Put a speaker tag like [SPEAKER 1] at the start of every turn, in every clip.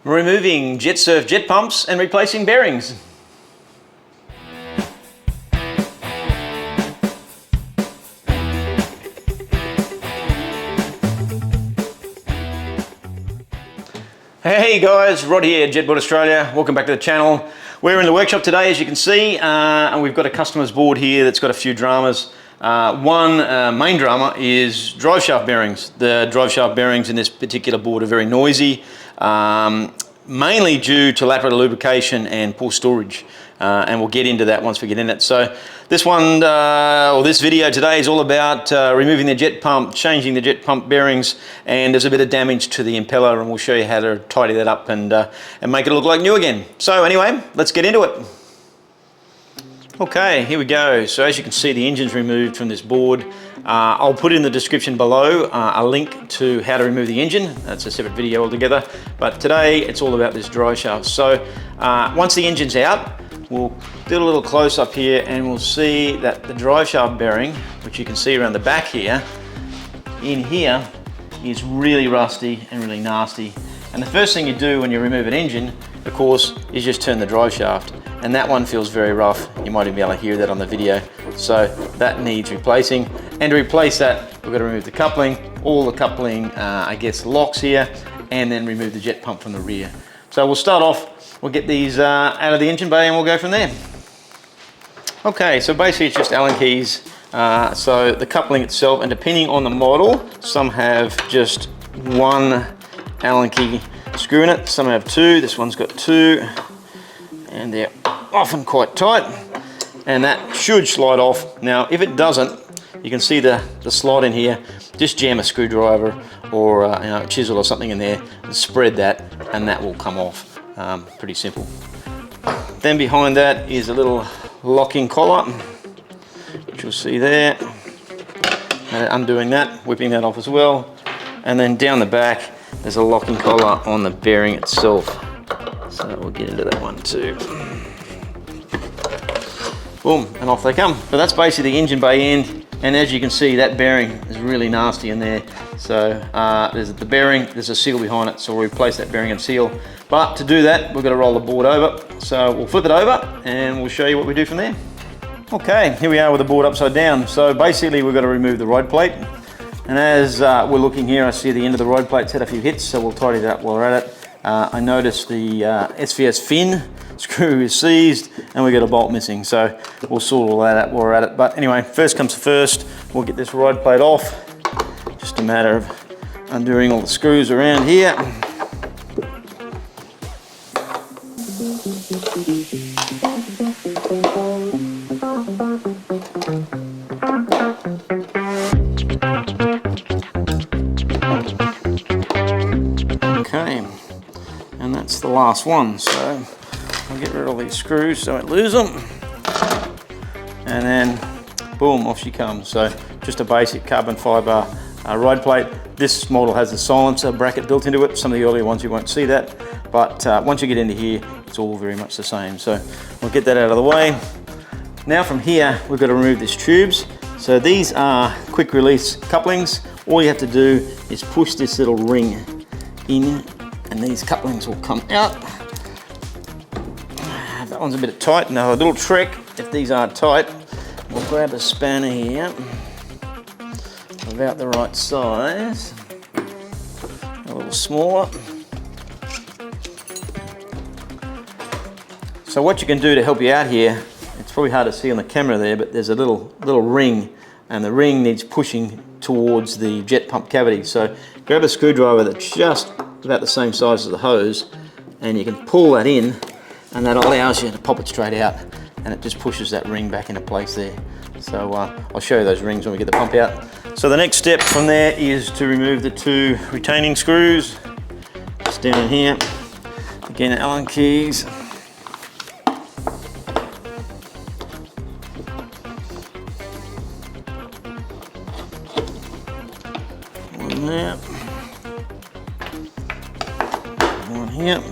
[SPEAKER 1] removing Jetsurf jet pumps and replacing bearings. Hey guys, Rod here, Jetboard Australia. Welcome back to the channel. We're in the workshop today, as you can see, and we've got a customer's board here that's got a few dramas. One main drama is drive shaft bearings. The drive shaft bearings in this particular board are very noisy, mainly due to lack of lubrication and poor storage. And we'll get into that once we get in it. So this one, or this video today is all about removing the jet pump, changing the jet pump bearings, and there's a bit of damage to the impeller, and we'll show you how to tidy that up and make it look like new again. So anyway, let's get into it. Okay, here we go. So as you can see, the engine's removed from this board. I'll put in the description below a link to how to remove the engine. That's a separate video altogether. But today it's all about this drive shaft. So once the engine's out, we'll do a little close up here and we'll see that the drive shaft bearing, which you can see around the back here, in here is really rusty and really nasty. And the first thing you do when you remove an engine, of course, is just turn the drive shaft. And that one feels very rough. You might even be able to hear that on the video. So that needs replacing. And to replace that, we've got to remove the coupling, all the coupling, I guess, locks here, and then remove the jet pump from the rear. So we'll start off, we'll get these out of the engine bay and we'll go from there. Okay, so basically it's just Allen keys. So the coupling itself, and depending on the model, some have just one Allen key screw in it, some have two. This one's got two, and they're often quite tight, and that should slide off. Now if it doesn't, you can see the slot in here, just jam a screwdriver or a chisel or something in there and spread that, and that will come off. Pretty simple. Then behind that is a little locking collar, which you'll see there, and undoing that, whipping that off as well. And then down the back there's a locking collar on the bearing itself, so we'll get into that one too. Boom, and off they come. So that's basically the engine bay end, and as you can see, that bearing is really nasty in there. So there's the bearing, there's a seal behind it, so we'll replace that bearing and seal. But to do that, we've got to roll the board over. So we'll flip it over and we'll show you what we do from there. Okay, here we are with the board upside down. So basically we've got to remove the ride plate. And as we're looking here, I see the end of the ride plate's had a few hits, so we'll tidy that up while we're at it. I noticed the SVS fin screw is seized and we got a bolt missing, so we'll sort all that out while we're at it. But anyway, first comes first, we'll get this ride plate off. Just a matter of undoing all the screws around here. Okay, and that's the last one, so I'll get rid of all these screws so I don't lose them, and then boom, off she comes. So just a basic carbon fibre ride plate. This model has a silencer bracket built into it. Some of the earlier ones you won't see that, but once you get into here, it's all very much the same. So we'll get that out of the way. Now from here, we've got to remove these tubes. So these are quick release couplings. All you have to do is push this little ring in, and these couplings will come out. That one's a bit tight. Now a little trick, if these aren't tight, we'll grab a spanner here, about the right size, a little smaller. So what you can do to help you out here, it's probably hard to see on the camera there, but there's a little ring, and the ring needs pushing towards the jet pump cavity. So grab a screwdriver that's just about the same size as the hose, and you can pull that in, and that allows you to pop it straight out, and it just pushes that ring back into place there. So I'll show you those rings when we get the pump out. So the next step from there is to remove the two retaining screws. Just down in here. Again, Allen keys. One there. One here.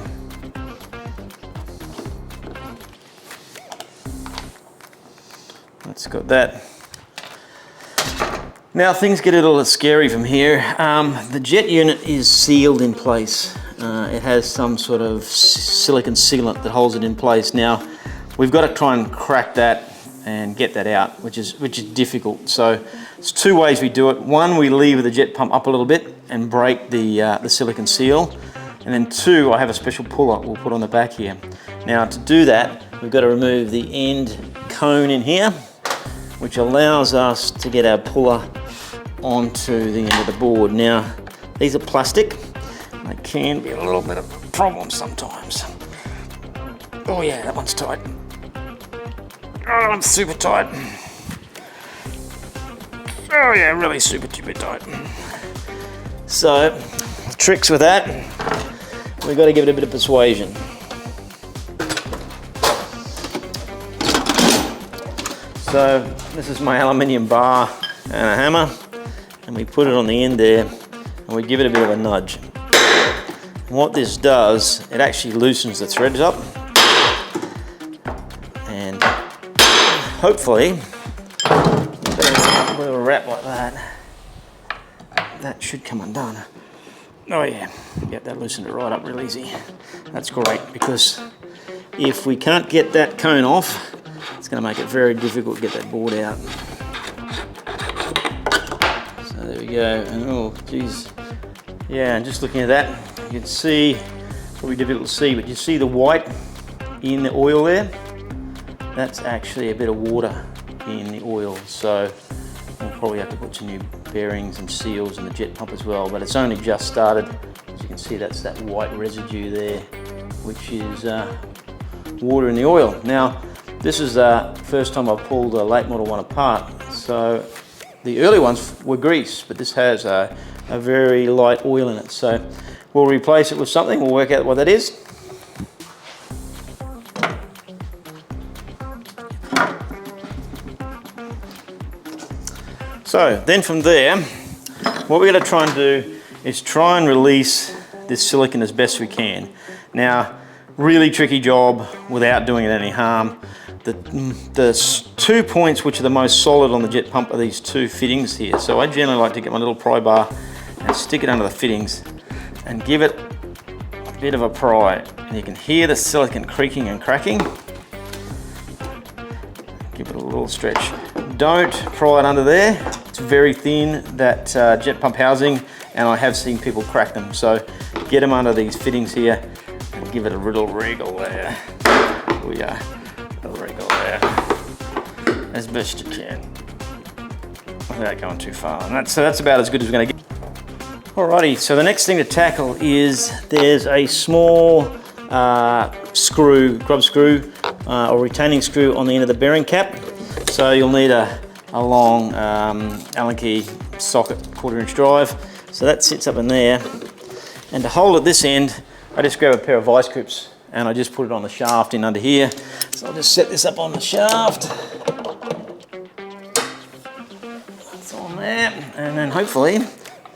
[SPEAKER 1] That's got that. Now things get a little scary from here. The jet unit is sealed in place. it has some sort of silicon sealant that holds it in place. Now, we've got to try and crack that and get that out, which is difficult. So there's two ways we do it. One, we lever the jet pump up a little bit and break the silicon seal. And then two, I have a special puller we'll put on the back here. Now to do that, we've got to remove the end cone in here, which allows us to get our puller onto the end of the board. Now, these are plastic. They can be a little bit of a problem sometimes. Oh yeah, that one's tight. Oh, I'm super tight. Oh yeah, really super tight. So, the tricks with that, we've got to give it a bit of persuasion. So, this is my aluminium bar and a hammer, and we put it on the end there, and we give it a bit of a nudge. And what this does, it actually loosens the threads up, and hopefully, with a wrap like that, that should come undone. Oh yeah, yep, that loosened it right up real easy. That's great, because if we can't get that cone off, it's going to make it very difficult to get that board out. So there we go, and oh geez, yeah, and just looking at that, you can see, probably difficult to see, but you see the white in the oil there? That's actually a bit of water in the oil, so we'll probably have to put some new bearings and seals in the jet pump as well, but it's only just started. As you can see, that's that white residue there, which is water in the oil. Now, this is the first time I've pulled a late model one apart, so the early ones were grease, but this has a very light oil in it, so we'll replace it with something. We'll work out what that is. So then from there, what we're going to try and do is try and release this silicon as best we can. Now, really tricky job without doing it any harm. The 2 points which are the most solid on the jet pump are these two fittings here. So I generally like to get my little pry bar and stick it under the fittings and give it a bit of a pry. And you can hear the silicon creaking and cracking. Give it a little stretch. Don't pry it under there. It's very thin, that jet pump housing, and I have seen people crack them. So get them under these fittings here and give it a little wriggle there. We go. A wriggle there. As best you can. Without going too far. And that's about as good as we're going to get. Alrighty, so the next thing to tackle is there's a small screw, grub screw, or retaining screw on the end of the bearing cap. So you'll need a long Allen key socket, 1/4 inch drive. So that sits up in there. And to hold at this end, I just grab a pair of vice grips and I just put it on the shaft in under here. So I'll just set this up on the shaft. That's on there. And then hopefully,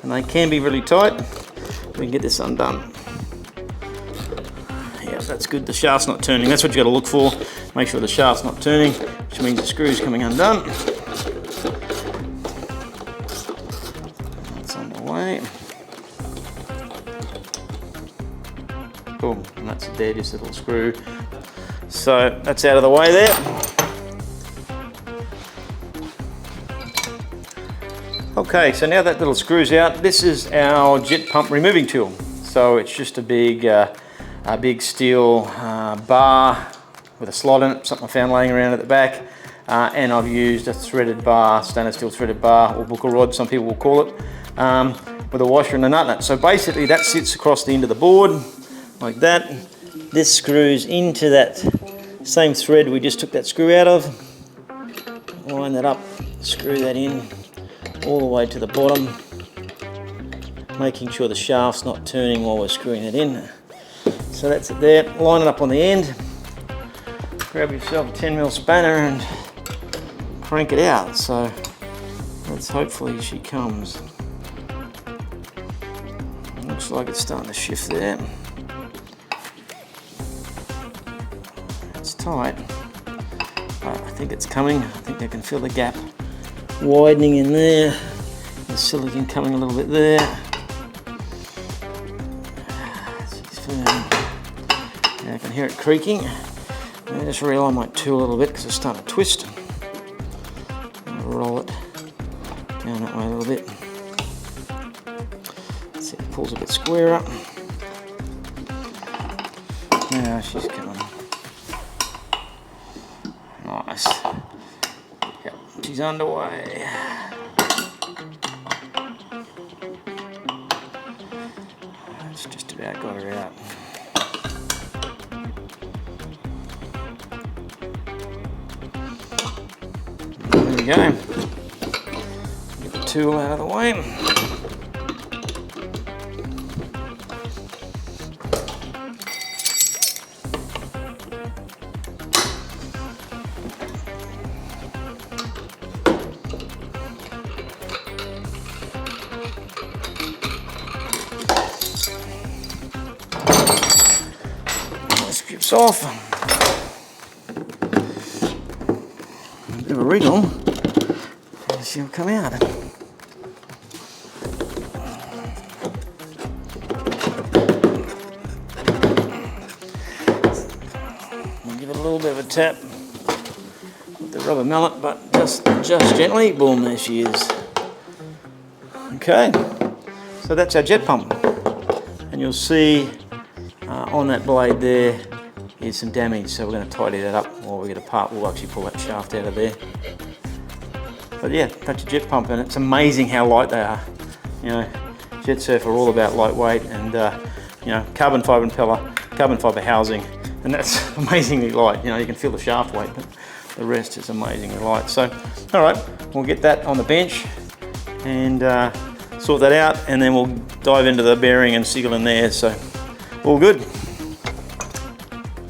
[SPEAKER 1] and they can be really tight, we can get this undone. Yeah, that's good. The shaft's not turning. That's what you got to look for. Make sure the shaft's not turning, which means the screw's coming undone. That's on the way. Cool, and that's there, just a little screw. So that's out of the way there. Okay, so now that little screw's out, this is our jet pump removing tool. So it's just a big steel bar with a slot in it, something I found laying around at the back. And I've used a threaded bar, stainless steel threaded bar, or buckle rod, some people will call it, with a washer and a nut. So basically that sits across the end of the board, like that. This screws into that same thread we just took that screw out of. Line that up, screw that in all the way to the bottom, making sure the shaft's not turning while we're screwing it in. So that's it there. Line it up on the end. Grab yourself a 10mm spanner and crank it out. So let's hopefully she comes. Looks like it's starting to shift there. It's tight, but I think it's coming. I think I can feel the gap widening in there. The silicon coming a little bit there. It's Now I can hear it creaking. Let me just reel on my tool a little bit because it's starting to twist. I'll roll it down that way a little bit. See if it pulls a bit squarer. Now she's coming. Nice. Yep, she's underway. It's just about got her out. There we go. Get the tool out of the way. Strips off. A bit of a wriggle. She'll come out. We'll give it a little bit of a tap with the rubber mallet, but just gently. Boom, there she is. Okay, so that's our jet pump, and you'll see on that blade there is some damage, so we're going to tidy that up while we get apart. We'll actually pull that shaft out of there. But yeah, that's a jet pump, and it's amazing how light they are. You know, Jetsurf are all about lightweight and you know, carbon fibre impeller, carbon fibre housing, and that's amazingly light. You know, you can feel the shaft weight, but the rest is amazingly light. So, all right, we'll get that on the bench and sort that out, and then we'll dive into the bearing and seal in there. So, all good.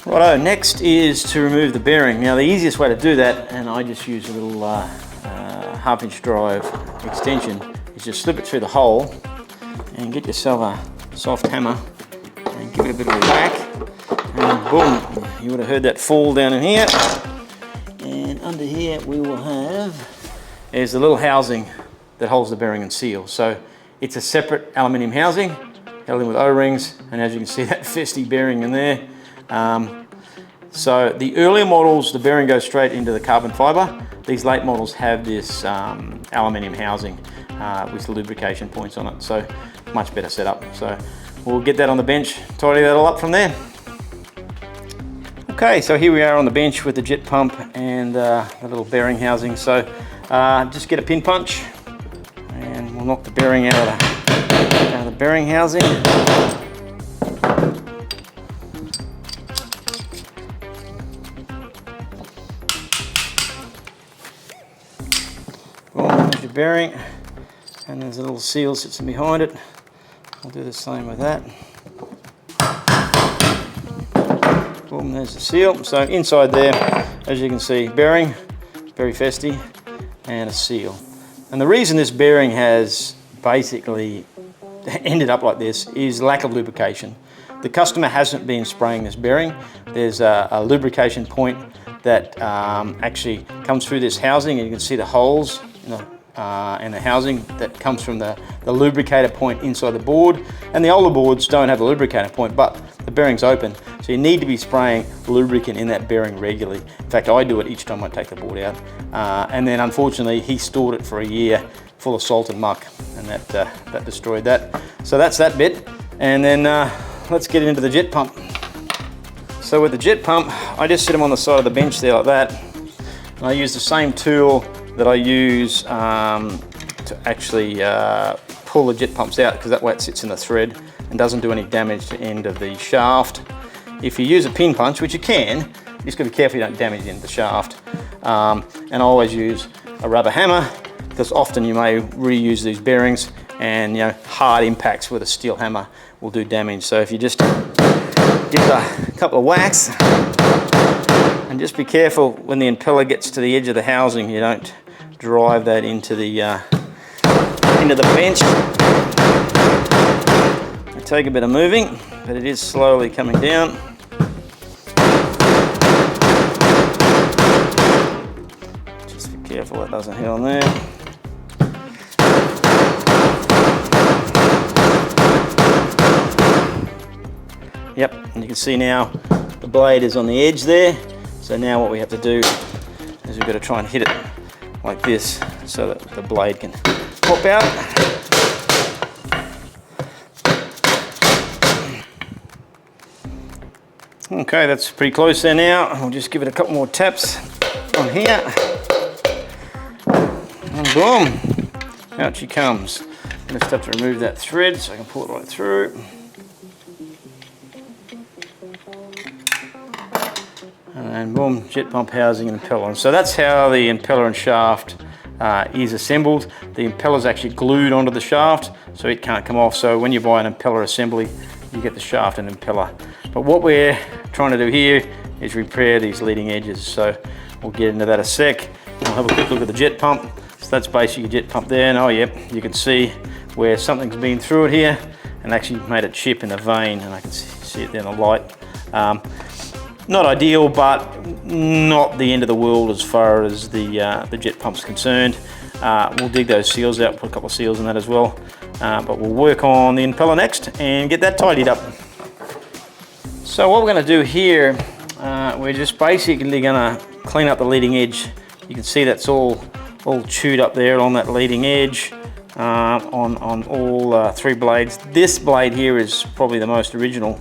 [SPEAKER 1] Righto, next is to remove the bearing. Now the easiest way to do that, and I just use a little half-inch drive extension, is just slip it through the hole and get yourself a soft hammer and give it a bit of a whack, and boom, you would have heard that fall down in here. And under here we will have, there's a little housing that holds the bearing and seal. So it's a separate aluminium housing held in with O-rings, and as you can see, that festy bearing in there. So the earlier models, the bearing goes straight into the carbon fibre. These late models have this aluminium housing with the lubrication points on it. So much better setup. So we'll get that on the bench, tidy that all up from there. Okay, so here we are on the bench with the jet pump and the little bearing housing. So just get a pin punch and we'll knock the bearing out of the bearing housing. There's your bearing, and there's a little seal sits behind it. I'll do the same with that. Boom, there's the seal. So inside there, as you can see, bearing, very festy, and a seal. And the reason this bearing has basically ended up like this is lack of lubrication. The customer hasn't been spraying this bearing. There's a lubrication point that actually comes through this housing, and you can see the holes in the housing that comes from the lubricator point inside the board. And the older boards don't have a lubricator point, but the bearing's open, so you need to be spraying lubricant in that bearing regularly. In fact, I do it each time I take the board out. And then unfortunately, he stored it for a year full of salt and muck, and that destroyed that. So that's that bit. And then let's get into the jet pump. So with the jet pump, I just sit them on the side of the bench there like that. And I use the same tool that I use to actually pull the jet pumps out, because that way it sits in the thread and doesn't do any damage to the end of the shaft. If you use a pin punch, which you can, you just got to be careful you don't damage the end of the shaft. And I always use a rubber hammer, because often you may reuse these bearings, and hard impacts with a steel hammer will do damage. So if you just give it a couple of whacks, and just be careful when the impeller gets to the edge of the housing, you don't drive that into the bench. It take a bit of moving, but it is slowly coming down. Just be careful that doesn't hit on there. Yep, and you can see now the blade is on the edge there. So now what we have to do is we've got to try and hit it like this so that the blade can pop out. Okay, that's pretty close there now. We'll just give it a couple more taps on here. And boom, out she comes. I just have to remove that thread so I can pull it right through. And boom, jet pump housing and impeller. And so that's how the impeller and shaft is assembled. The impeller is actually glued onto the shaft, so it can't come off. So when you buy an impeller assembly, you get the shaft and impeller. But what we're trying to do here is repair these leading edges. So we'll get into that in a sec. We'll have a quick look at the jet pump. So that's basically a jet pump there. And oh yep, you can see where something's been through it here and actually made a chip in the vane, and I can see it there in the light. Not ideal, but not the end of the world as far as the jet pump's concerned. We'll dig those seals out, put a couple of seals in that as well. But we'll work on the impeller next and get that tidied up. So what we're going to do here, we're just basically going to clean up the leading edge. You can see that's all chewed up there on that leading edge on all 3 blades. This blade here is probably the most original.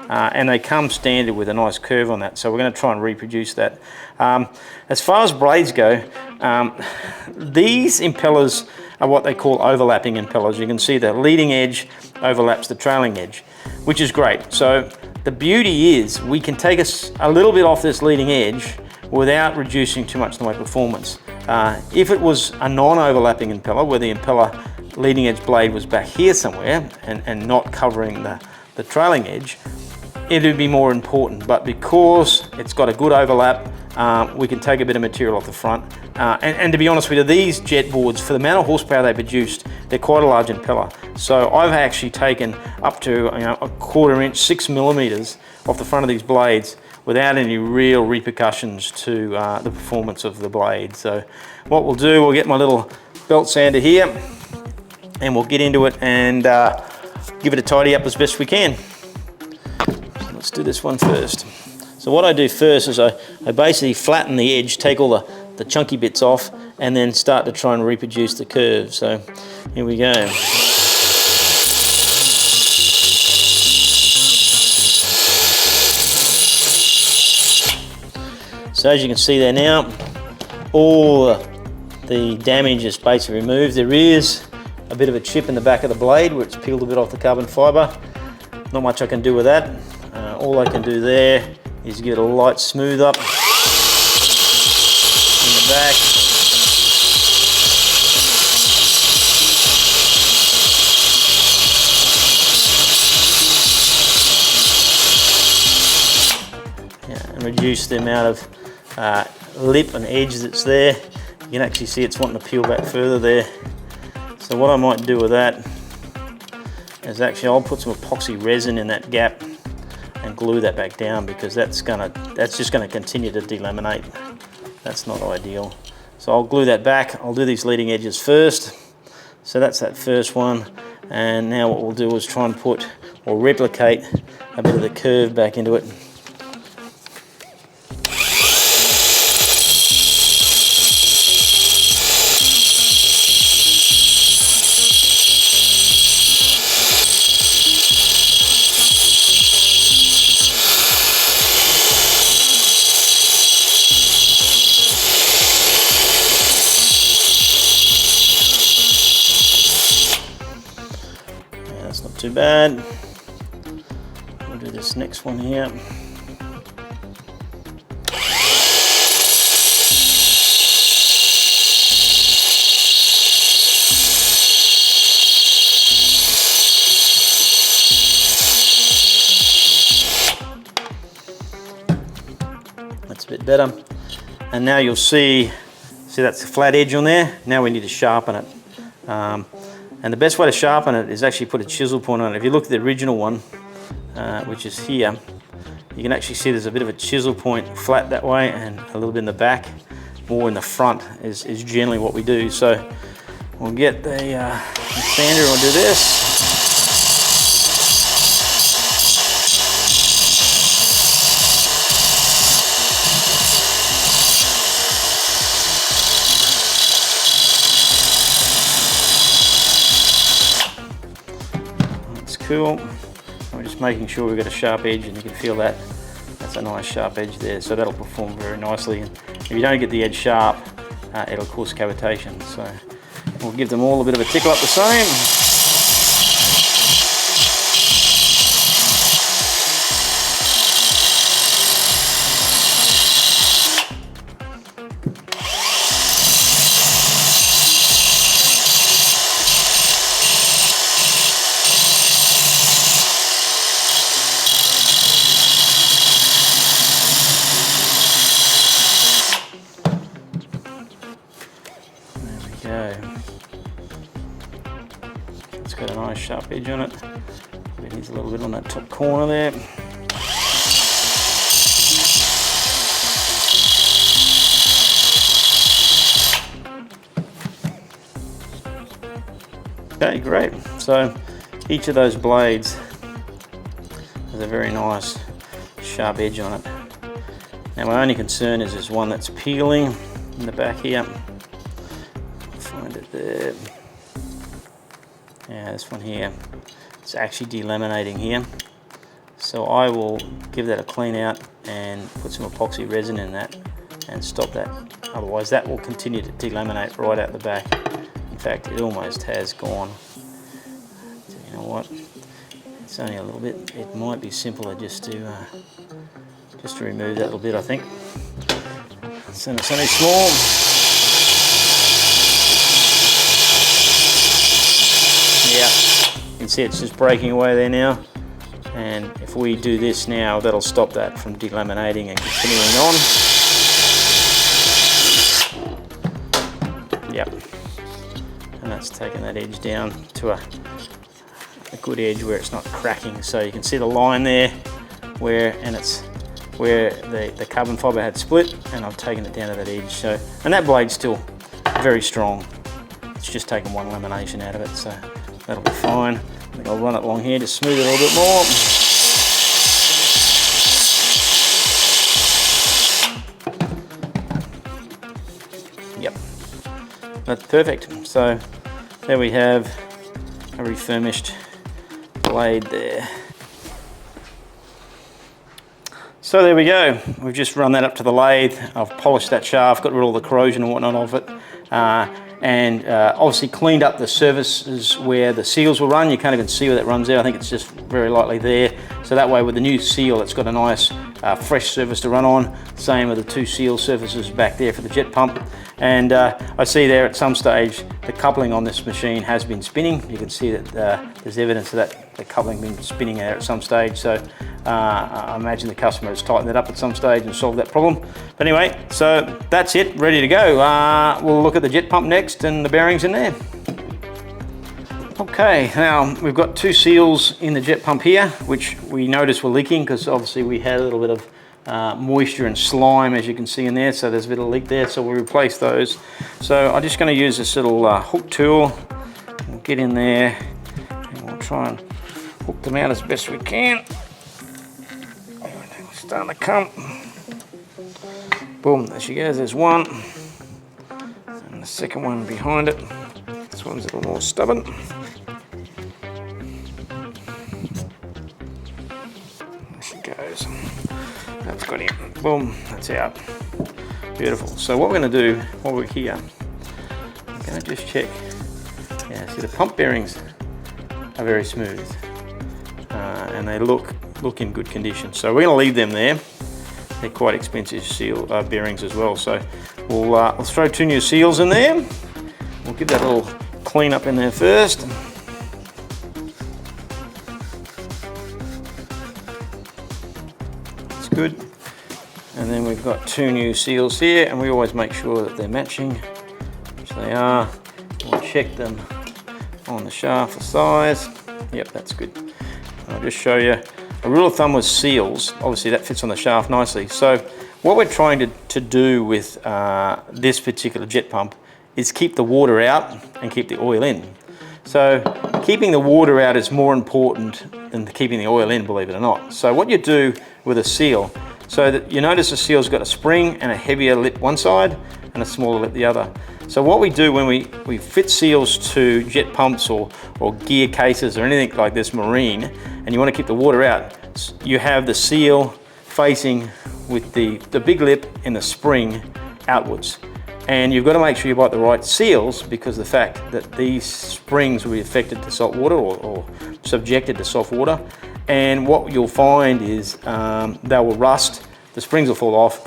[SPEAKER 1] And they come standard with a nice curve on that, so we're going to try and reproduce that. As far as blades go, these impellers are what they call overlapping impellers. You can see the leading edge overlaps the trailing edge, which is great. So the beauty is we can take us a little bit off this leading edge without reducing too much in the way of performance. If it was a non-overlapping impeller, where the impeller leading edge blade was back here somewhere and not covering the trailing edge, it would be more important, but because it's got a good overlap, we can take a bit of material off the front. And to be honest with you, these jet boards, for the amount of horsepower they produced, they're quite a large impeller. So I've actually taken up to a 1/4 inch, 6 millimeters off the front of these blades without any real repercussions to the performance of the blade. So what we'll do, we'll get my little belt sander here and we'll get into it and give it a tidy up as best we can. Let's do this one first. So what I do first is I basically flatten the edge, take all the chunky bits off, and then start to try and reproduce the curve. So here we go. So as you can see there now, all the damage is basically removed. There is a bit of a chip in the back of the blade where it's peeled a bit off the carbon fibre. Not much I can do with that. All I can do there is get a light smooth up in the back. Yeah, and reduce the amount of lip and edge that's there. You can actually see it's wanting to peel back further there. So what I might do with that is actually I'll put some epoxy resin in that gap and glue that back down, because that's just gonna continue to delaminate. That's not ideal. So I'll glue that back. I'll do these leading edges first. So that's that first one. And now what we'll do is try and put or replicate a bit of the curve back into it. Too bad. We'll do this next one here. That's a bit better. And now you'll see that's a flat edge on there. Now we need to sharpen it. And the best way to sharpen it is actually put a chisel point on it. If you look at the original one, which is here, you can actually see there's a bit of a chisel point flat that way and a little bit in the back. More in the front is generally what we do. So we'll get the sander and we'll do this. tool. We're just making sure we've got a sharp edge, and you can feel that. That's a nice sharp edge there, so that'll perform very nicely. And if you don't get the edge sharp, it'll cause cavitation. So we'll give them all a bit of a tickle up the same. It's got a nice sharp edge on it. It needs a little bit on that top corner there. Okay, great. So each of those blades has a very nice sharp edge on it. Now my only concern is there's one that's peeling in the back here. Find it there. Yeah, this one here. It's actually delaminating here. So I will give that a clean out and put some epoxy resin in that and stop that. Otherwise that will continue to delaminate right out the back. In fact, it almost has gone. So you know what? It's only a little bit. It might be simpler just to remove that little bit, I think. So it's only small. Yeah, you can see it's just breaking away there now. And if we do this now, that'll stop that from delaminating and continuing on. Yep. And that's taking that edge down to a good edge where it's not cracking. So you can see the line there where the carbon fibre had split, and I've taken it down to that edge. So, and that blade's still very strong. It's just taken one lamination out of it, so that'll be fine. I think I'll run it along here to smooth it a little bit more. Yep, that's perfect. So there we have a refurbished blade there. So there we go. We've just run that up to the lathe. I've polished that shaft, got rid of all the corrosion and whatnot of it. And obviously cleaned up the surfaces where the seals will run. You can't even see where that runs there. I think it's just very lightly there. So that way with the new seal, it's got a nice fresh surface to run on. Same with the two seal surfaces back there for the jet pump. And I see there at some stage, the coupling on this machine has been spinning. You can see that there's evidence of that, the coupling been spinning there at some stage. So I imagine the customer has tightened it up at some stage and solved that problem. But anyway, so that's it, ready to go. We'll look at the jet pump next and the bearings in there. Okay, now we've got two seals in the jet pump here, which we noticed were leaking because obviously we had a little bit of moisture and slime, as you can see in there. So there's a bit of leak there, so we'll replace those. So I'm just going to use this little hook tool. We'll get in there and we'll try and hook them out as best we can. Starting to come. Boom, there she goes, there's one. And the second one behind it. This one's a little more stubborn. There she goes. That's got in. Boom, that's out. Beautiful. So what we're going to do while we're here, I'm going to just check. Yeah, see the pump bearings are very smooth. And they look in good condition. So we're going to leave them there. They're quite expensive seal bearings as well. So we'll throw two new seals in there. We'll give that a little clean up in there first. That's good. And then we've got two new seals here, and we always make sure that they're matching, which they are. We'll check them on the shaft for size. Yep, that's good. I'll just show you. A rule of thumb with seals, obviously that fits on the shaft nicely. So what we're trying to do with this particular jet pump is keep the water out and keep the oil in. So keeping the water out is more important than keeping the oil in, believe it or not. So what you do with a seal, so that you notice the seal's got a spring and a heavier lip one side and a smaller lip the other. So what we do when we fit seals to jet pumps or gear cases or anything like this marine, and you want to keep the water out, you have the seal facing with the big lip and the spring outwards. And you've got to make sure you buy the right seals, because the fact that these springs will be affected to salt water or subjected to soft water. And what you'll find is they will rust, the springs will fall off,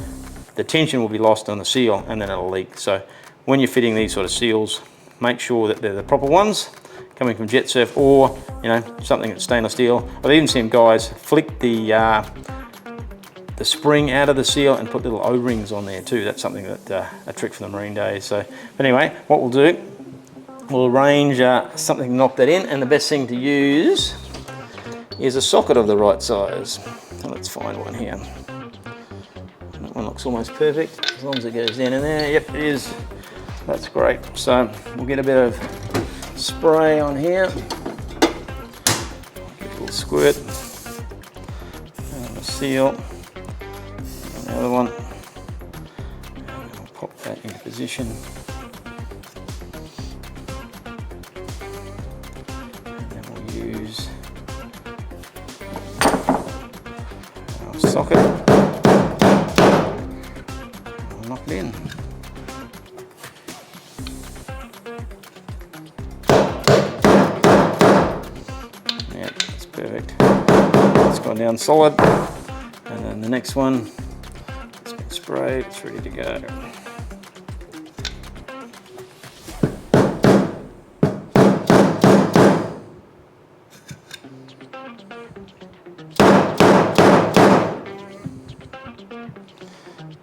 [SPEAKER 1] the tension will be lost on the seal, and then it'll leak. So when you're fitting these sort of seals, make sure that they're the proper ones coming from Jetsurf, or something that's stainless steel. I've even seen guys flick the spring out of the seal and put little O-rings on there too. That's something that a trick from the marine days. So, but anyway, what we'll do, we'll arrange something to knock that in, and the best thing to use is a socket of the right size. So let's find one here. That one looks almost perfect, as long as it goes down in there. Yep, it is. That's great. So we'll get a bit of spray on here. Get a little squirt. And the seal. And the other one. And we'll pop that into position. And then we'll use our socket. And we'll knock it in. Perfect. It's gone down solid, and then the next one, it's been sprayed, it's ready to go.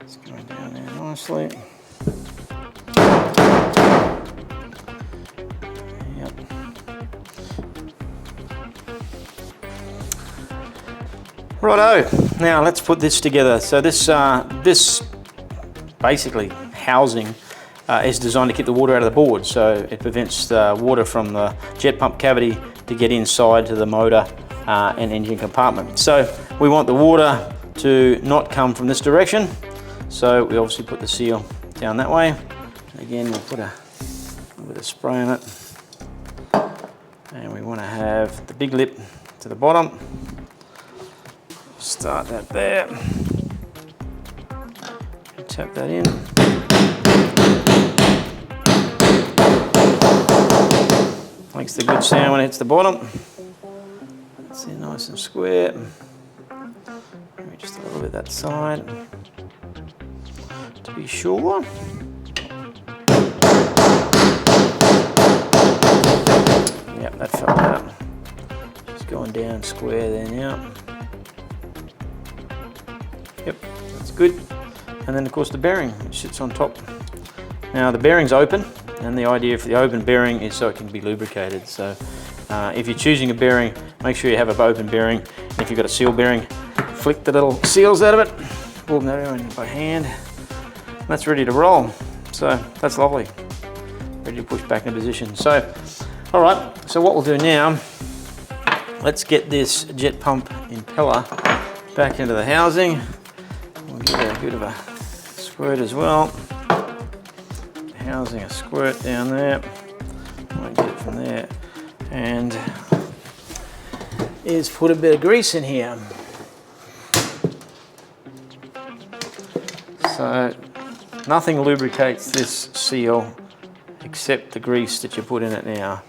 [SPEAKER 1] It's going down there nicely. Righto, now let's put this together. So this basically housing is designed to keep the water out of the board, so it prevents the water from the jet pump cavity to get inside to the motor and engine compartment. So we want the water to not come from this direction, so we obviously put the seal down that way. Again, we'll put a bit of spray on it, and we want to have the big lip to the bottom. Start that there, tap that in. Makes the good sound when it hits the bottom. That's it, nice and square. Maybe just a little bit that side to be sure. Yep, that fell out. Just going down square there now. Yep, that's good. And then of course the bearing, which sits on top. Now the bearing's open, and the idea for the open bearing is so it can be lubricated. So if you're choosing a bearing, make sure you have an open bearing. And if you've got a seal bearing, flick the little seals out of it, pull them out by hand. And that's ready to roll. So that's lovely. Ready to push back into position. So, all right, so what we'll do now, let's get this jet pump impeller back into the housing. We'll give it a bit of a squirt as well. Housing a squirt down there. Might get it from there. And is put a bit of grease in here. So nothing lubricates this seal except the grease that you put in it now.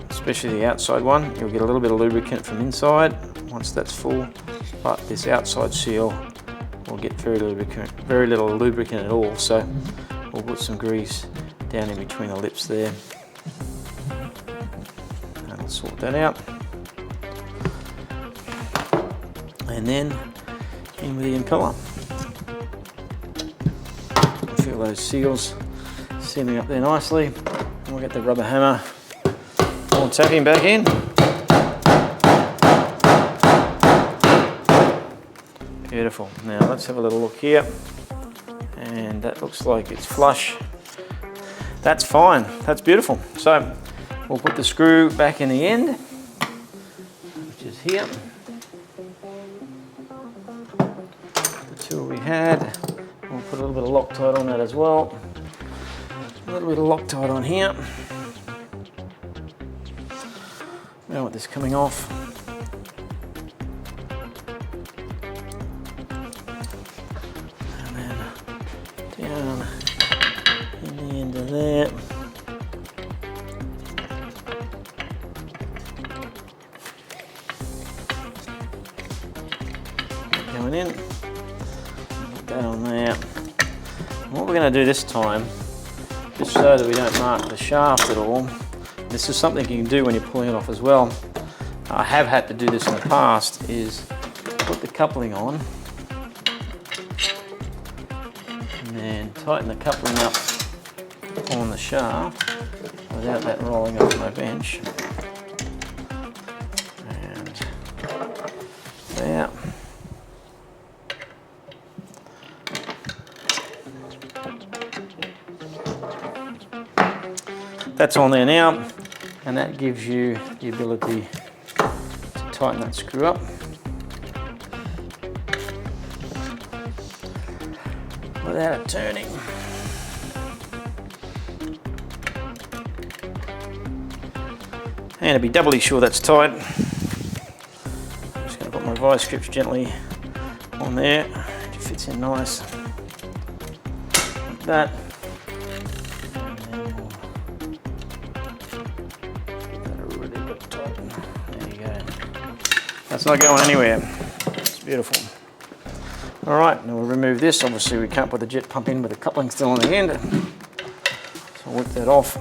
[SPEAKER 1] Especially the outside one. You'll get a little bit of lubricant from inside once that's full, but this outside seal will get very little lubricant at all. So we'll put some grease down in between the lips there, and I'll sort that out. And then in with the impeller. Feel those seals sealing up there nicely, and we'll get the rubber hammer all tapping back in. Beautiful. Now let's have a little look here, and that looks like it's flush. That's fine, that's beautiful. So we'll put the screw back in the end, which is here. The tool we had, We'll put a little bit of Loctite on that as well. A little bit of Loctite on here. I don't want this coming off. And then down in the end of there. Going in. Put that on there. And what we're going to do this time, just so that we don't mark the shaft at all, this is something you can do when you're pulling it off as well. I have had to do this in the past, is put the coupling on and then tighten the coupling up on the shaft without that rolling off my bench. And there. That's on there now, and that gives you the ability to tighten that screw up. Without it turning. And to be doubly sure that's tight, I'm just going to put my vice grips gently on there. It fits in nice. Like that. That's not going anywhere. It's beautiful. All right, now we'll remove this. Obviously we can't put the jet pump in with the coupling still on the end. So I'll whip that off.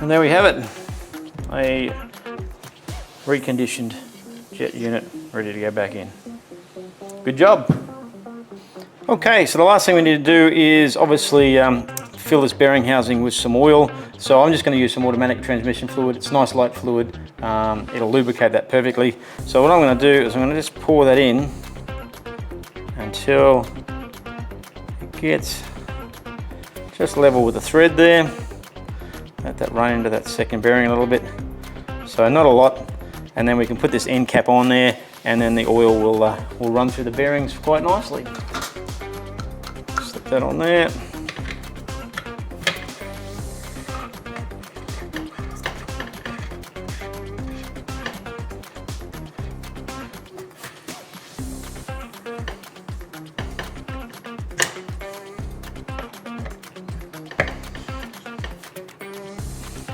[SPEAKER 1] And there we have it. A reconditioned jet unit ready to go back in. Good job. Okay, so the last thing we need to do is obviously fill this bearing housing with some oil. So I'm just going to use some automatic transmission fluid. It's nice light fluid. It'll lubricate that perfectly. So what I'm going to do is I'm going to just pour that in until it gets just level with the thread there. Let that run into that second bearing a little bit. So not a lot. And then we can put this end cap on there, and then the oil will run through the bearings quite nicely. Slip that on there.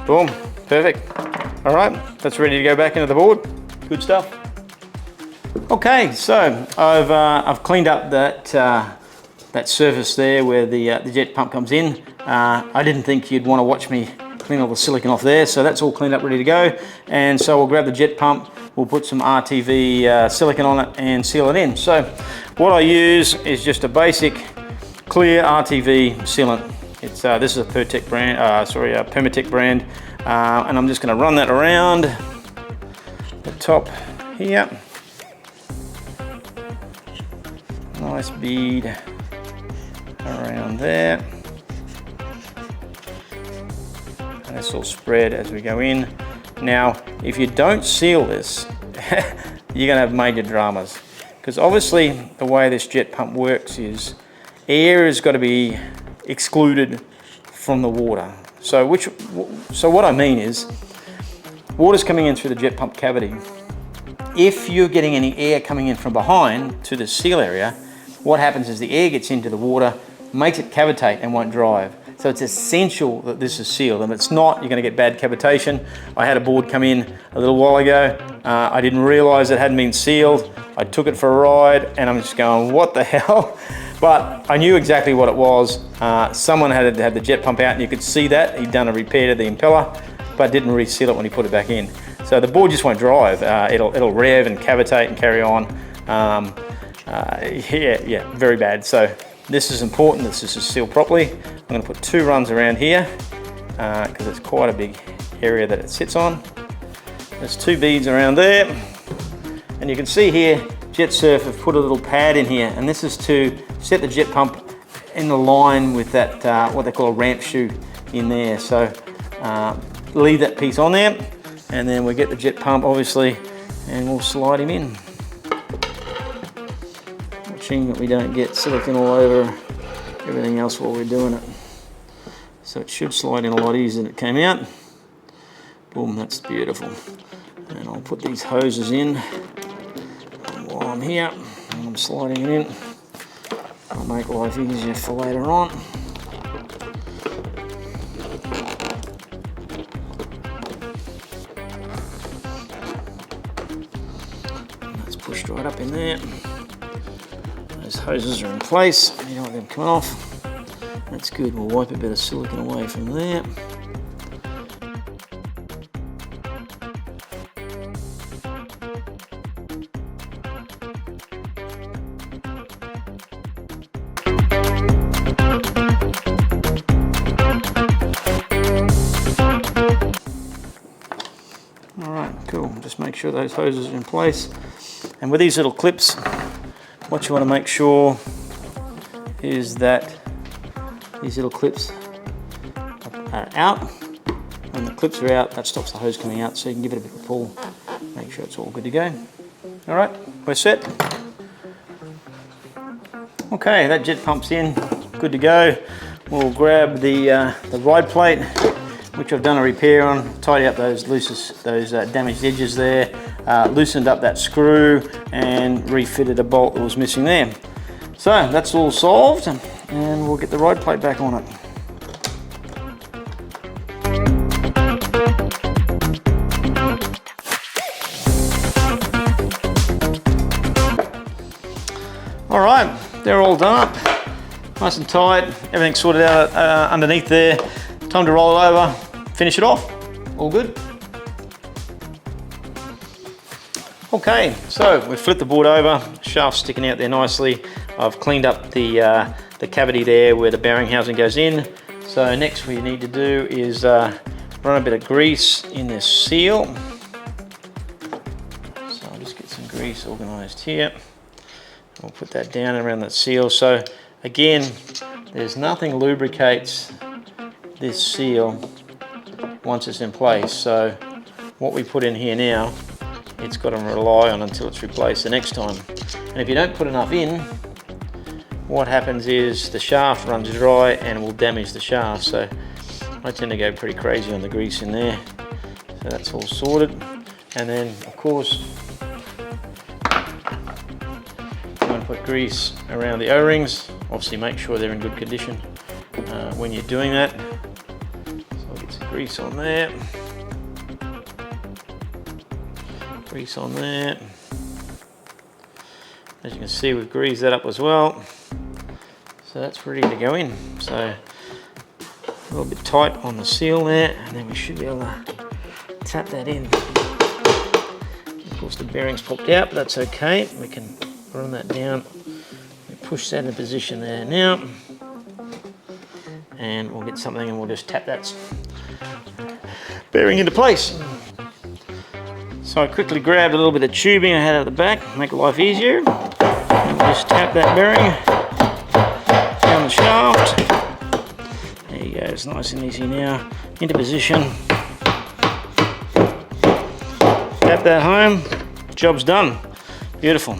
[SPEAKER 1] Boom, perfect. All right, that's ready to go back into the board. Good stuff. Okay, so I've cleaned up that surface there where the jet pump comes in. I didn't think you'd want to watch me clean all the silicone off there, so that's all cleaned up, ready to go. And so we'll grab the jet pump, we'll put some RTV silicone on it and seal it in. So what I use is just a basic clear RTV sealant. It's this is a Pertec brand, Permatec brand, and I'm just going to run that around the top here. Nice bead around there. And this will spread as we go in. Now, if you don't seal this, you're going to have major dramas, because obviously the way this jet pump works is air has got to be excluded from the water. So what I mean is, water's coming in through the jet pump cavity. If you're getting any air coming in from behind to the seal area, what happens is the air gets into the water, makes it cavitate and won't drive. So it's essential that this is sealed, and if it's not, you're going to get bad cavitation. I had a board come in a little while ago. I didn't realize it hadn't been sealed. I took it for a ride and I'm just going, what the hell? But I knew exactly what it was. Someone had the jet pump out, and you could see that. He'd done a repair to the impeller, but didn't reseal it when he put it back in. So the board just won't drive. It'll rev and cavitate and carry on. Yeah, very bad. So this is important, this is sealed properly. I'm going to put 2 runs around here because it's quite a big area that it sits on. There's 2 beads around there. And you can see here, Jetsurf have put a little pad in here, and this is to set the jet pump in the line with that, what they call a ramp shoe in there. So leave that piece on there, and then we get the jet pump obviously, and we'll slide him in. watching that we don't get silicone all over everything else while we're doing it. So it should slide in a lot easier than it came out. Boom, that's beautiful. And I'll put these hoses in while I'm here and I'm sliding it in. I'll make life easier for later on. And that's pushed right up in there. Those hoses are in place. You don't want them coming off. That's good. We'll wipe a bit of silicone away from there. Cool, just make sure those hoses are in place. And with these little clips, what you want to make sure is that these little clips are out. When the clips are out, that stops the hose coming out, so you can give it a bit of a pull, make sure it's all good to go. All right, we're set. Okay, that jet pump's in, good to go. We'll grab the ride plate, which I've done a repair on, tidy up those damaged edges there, loosened up that screw and refitted a bolt that was missing there. So that's all solved, and we'll get the ride plate back on it. All right, they're all done up, nice and tight, everything's sorted out underneath there. Time to roll it over, finish it off, all good. Okay, so we've flipped the board over, shaft's sticking out there nicely. I've cleaned up the cavity there where the bearing housing goes in. So next we need to do is run a bit of grease in this seal. So I'll just get some grease organised here. We'll put that down around that seal. So again, there's nothing lubricates this seal once it's in place. So what we put in here now, it's got to rely on until it's replaced the next time. And if you don't put enough in, what happens is the shaft runs dry and will damage the shaft. So I tend to go pretty crazy on the grease in there. So that's all sorted. And then of course, you want to put grease around the O-rings. Obviously make sure they're in good condition when you're doing that. So I'll get some grease on there. Grease on there. As you can see, we've greased that up as well. So that's ready to go in. So a little bit tight on the seal there, and then we should be able to tap that in. Of course the bearing's popped out, but that's okay. We can run that down. We push that in position there now. And we'll get something and we'll just tap that bearing into place. So I quickly grabbed a little bit of tubing I had at the back, make life easier. And we'll just tap that bearing down the shaft. There you go, it's nice and easy now. Into position. Tap that home, job's done. Beautiful.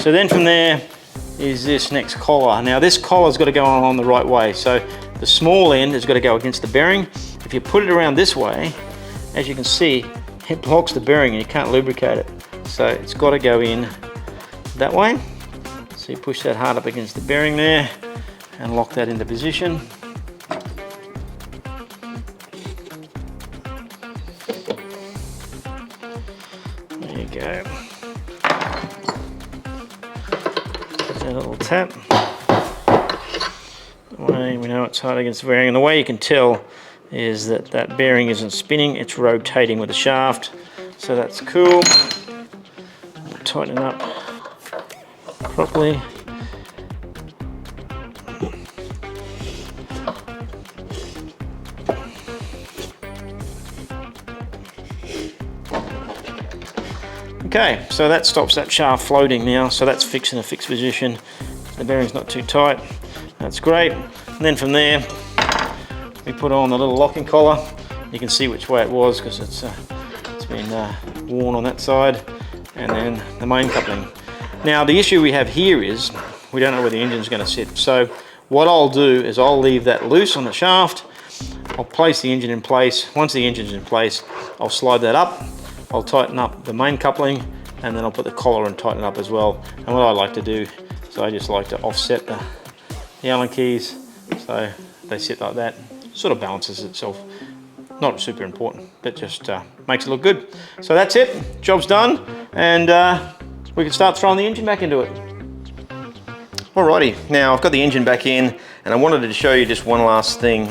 [SPEAKER 1] So then from there is this next collar. Now this collar's got to go on the right way. So the small end has got to go against the bearing. If you put it around this way, as you can see, it blocks the bearing and you can't lubricate it. So it's got to go in that way. So you push that hard up against the bearing there and lock that into position. There you go. Give that a little tap. That way we know it's hard against the bearing, and the way you can tell is that that bearing isn't spinning, it's rotating with the shaft. So that's cool. We'll tighten it up properly. Okay, so that stops that shaft floating now. So that's fixed in a fixed position. The bearing's not too tight. That's great. And then from there, we put on the little locking collar. You can see which way it was because it's been worn on that side. And then the main coupling. Now the issue we have here is we don't know where the engine's going to sit. So what I'll do is I'll leave that loose on the shaft. I'll place the engine in place. Once the engine's in place, I'll slide that up. I'll tighten up the main coupling, and then I'll put the collar and tighten it up as well. And what I like to do is I just like to offset the Allen keys so they sit like that. Sort of balances itself. Not super important, but just makes it look good. So that's it, job's done, and we can start throwing the engine back into it. Alrighty, now I've got the engine back in, and I wanted to show you just one last thing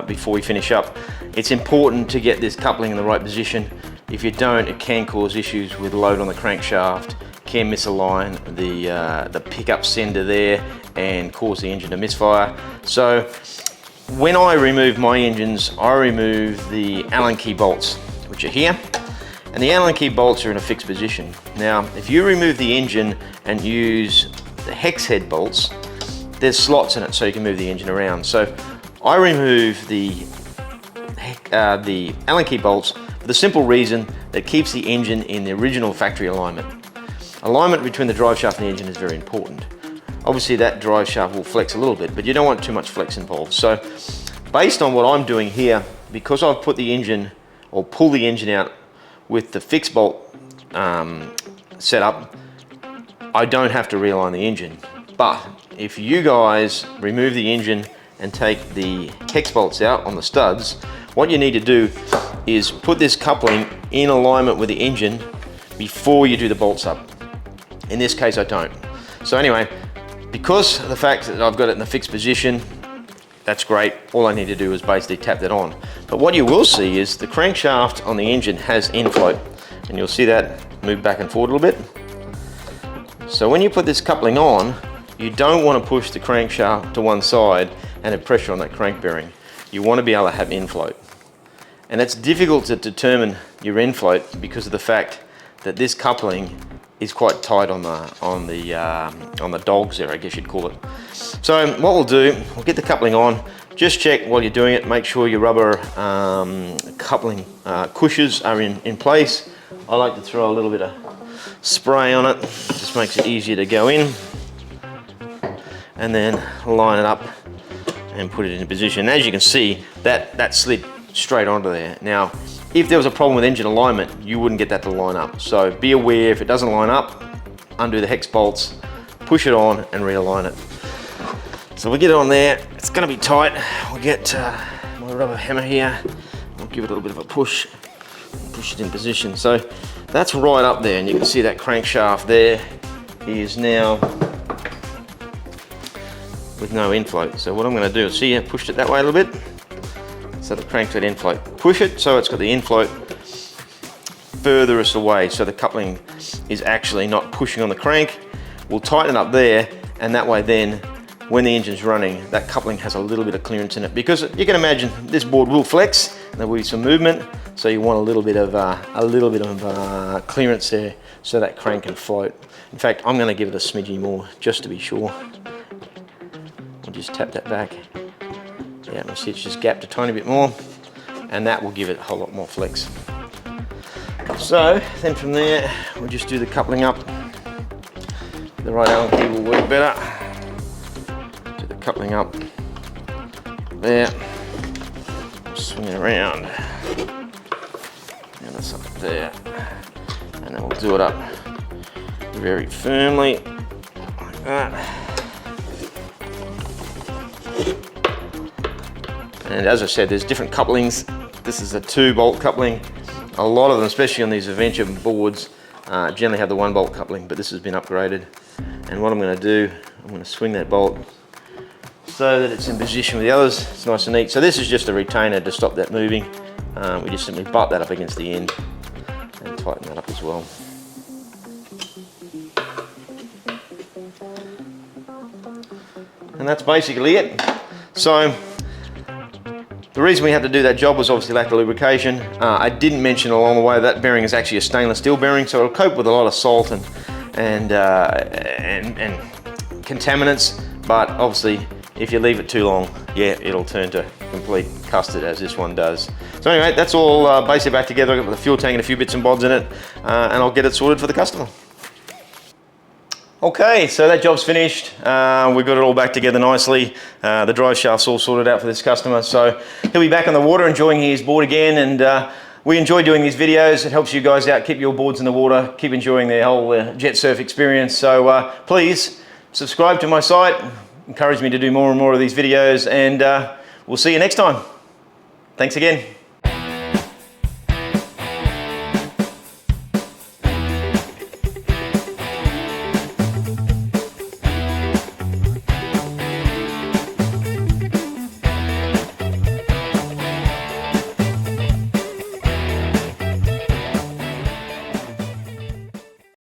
[SPEAKER 1] before we finish up. It's important to get this coupling in the right position. If you don't, it can cause issues with load on the crankshaft, can misalign the pickup sender there and cause the engine to misfire. So when I remove my engines, I remove the Allen key bolts, which are here, and the Allen key bolts are in a fixed position. Now, if you remove the engine and use the hex head bolts, there's slots in it so you can move the engine around. So I remove the Allen key bolts for the simple reason that it keeps the engine in the original factory alignment. Alignment between the drive shaft and the engine is very important. Obviously that drive shaft will flex a little bit, but you don't want too much flex involved. So based on what I'm doing here, because I've put the engine or pull the engine out with the fixed bolt setup, I don't have to realign the engine. But if you guys remove the engine and take the hex bolts out on the studs, what you need to do is put this coupling in alignment with the engine before you do the bolts up. In this case, I don't. So anyway, because of the fact that I've got it in the fixed position, that's great. All I need to do is basically tap that on. But what you will see is the crankshaft on the engine has infloat, and you'll see that move back and forward a little bit. So when you put this coupling on, you don't want to push the crankshaft to one side and have pressure on that crank bearing. You want to be able to have infloat. And it's difficult to determine your infloat because of the fact that this coupling is quite tight on the dogs there, I guess you'd call it. So what we'll do, we'll get the coupling on. Just check while you're doing it, make sure your rubber coupling cushers are in place. I like to throw a little bit of spray on it, just makes it easier to go in. And then line it up and put it in position. As you can see, that slid straight onto there. Now, if there was a problem with engine alignment, you wouldn't get that to line up. So be aware, if it doesn't line up, undo the hex bolts, push it on and realign it. So we'll get it on there. It's gonna be tight. We'll get my rubber hammer here. We'll give it a little bit of a push and push it in position. So that's right up there, and you can see that crankshaft there is now with no infloat. So what I'm gonna do is, see, I pushed it that way a little bit. So the crank's got infloat. Push it so it's got the infloat furthest away, so the coupling is actually not pushing on the crank. We'll tighten it up there, and that way then, when the engine's running, that coupling has a little bit of clearance in it, because you can imagine this board will flex, and there will be some movement, so you want a little bit of clearance there, so that crank can float. In fact, I'm going to give it a smidgy more, just to be sure. I'll just tap that back. Yeah, my see it's just gapped a tiny bit more, and that will give it a whole lot more flex. So then from there, we'll just do the coupling up. The right Allen key will work better. Do the coupling up there. Swing it around. And that's up there. And then we'll do it up very firmly like that. And as I said, there's different couplings. This is a 2-bolt coupling. A lot of them, especially on these adventure boards, generally have the 1-bolt coupling, but this has been upgraded. And what I'm going to do, I'm going to swing that bolt so that it's in position with the others. It's nice and neat. So this is just a retainer to stop that moving. We just simply butt that up against the end and tighten that up as well. And that's basically it. So the reason we had to do that job was obviously lack of lubrication. I didn't mention along the way that bearing is actually a stainless steel bearing, so it'll cope with a lot of salt and contaminants, but obviously if you leave it too long, yeah, it'll turn to complete custard, as this one does. So anyway, that's all basically back together. I've got the fuel tank and a few bits and bobs in it, and I'll get it sorted for the customer. Okay, so that job's finished. We've got it all back together nicely. The drive shaft's all sorted out for this customer, so he'll be back on the water enjoying his board again, and we enjoy doing these videos. It helps you guys out, keep your boards in the water, keep enjoying the whole jet surf experience. So please subscribe to my site, encourage me to do more and more of these videos, and we'll see you next time. Thanks again.